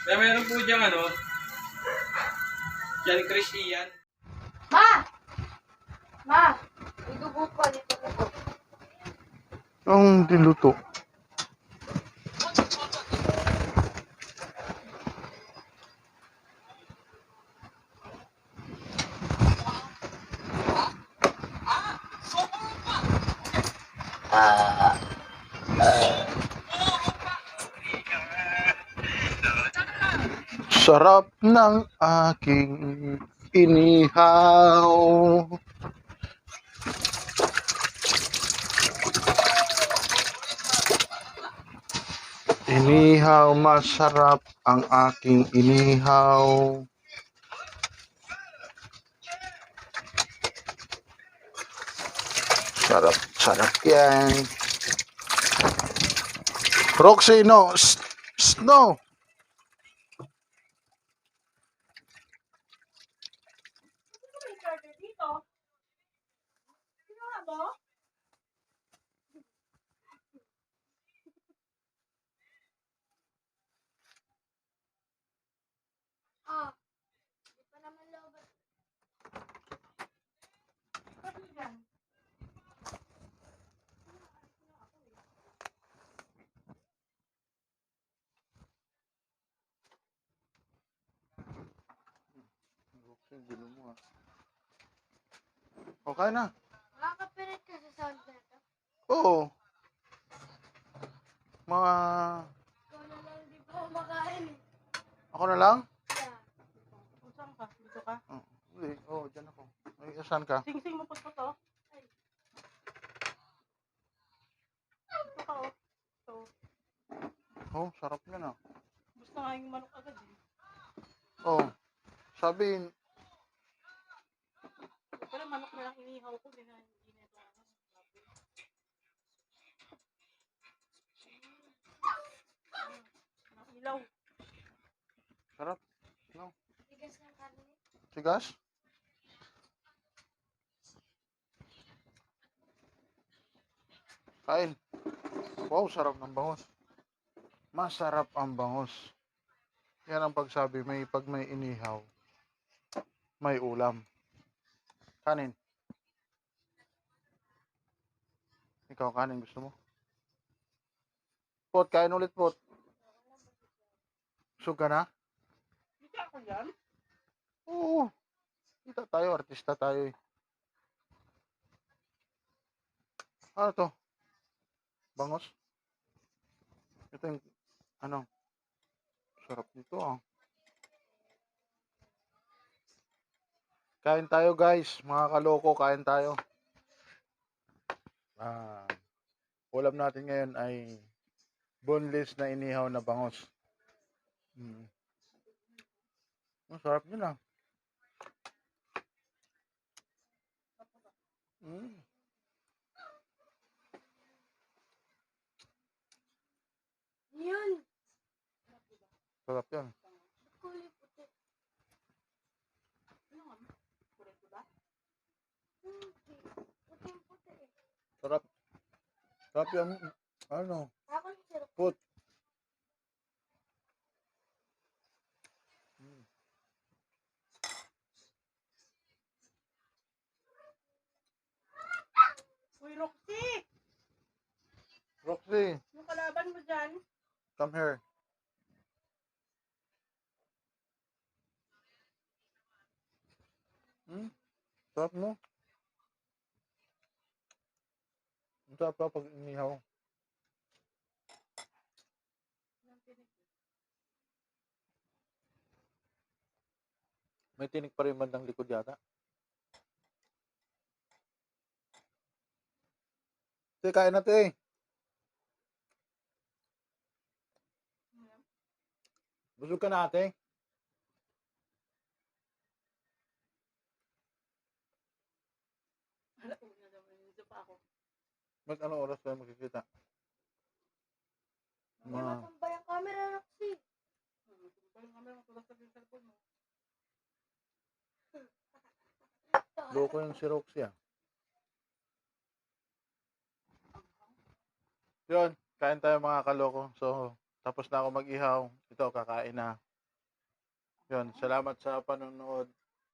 Kaya meron po diyang ano, Jan Chris Ian. Ma! Ma! May dugo pa dito ko. Ang diluto. Sarap ng aking inihaw. Inihaw, masarap ang aking inihaw. Sarap, sarap yan. Roxy, no. No. May charger dito. Ginawa mo? Ah. Di pa naman lobat. Bakit yan? Okay na. Makakapirit ka sa sound na ito. Oo. Mga... Ikaw na lang di pa kumakain eh. Ako na lang? Yeah. Saan ka? Dito ka? Hindi. Oo, dyan ako. Ay, saan ka? Sing-sing mo pa to. Ay. Dito ka oh. So, Oh, sarap yan ah. gusto nga yung manok agad eh. Oh. Sabi, Pero manok na lang inihaw ko. Hindi na ito ano. Ilaw. sarap. No? Tigas ng karne. Tigas? Kain. Wow, sarap ng bangos. Masarap ang bangos. Yan ang pagsabi, pag may inihaw, may ulam. Kanin. Ikaw, kanin gusto mo? Pot, kain ulit pot. Suga na? Hindi ako yan. Oo. Kita tayo, artista tayo eh. Ano to? Bangos? Ito yung, ano? Sarap nito ah. Kain tayo guys, mga kaloko, kain tayo. Ulam natin ngayon ay boneless na inihaw na bangos. Ang sarap nyo na. Yun. Sarap yan. Kulay puti. Sarap yung, ano, Ako ng syrup. put. Mm. Uy, Roxy! Roxy, Yung kalaban mo dyan. come here. Hmm? Sarap no? Ang sarap pa pag inihaw. May tinik pa rin bandang likod yata. Sige, kain na eh. Busog ka na ate. Hala, uwi na naman. Dito pa ako. Ba't anong oras tayo magkikita? Hindi Ma, matambay ang camera, Roxy. Parang kami ang tulas sa cellphone mo. loko yung si Roxy ah. Yun, kain tayo mga kaloko. So, tapos na ako mag-ihaw. Ito, kakain na. Yun, salamat sa panonood.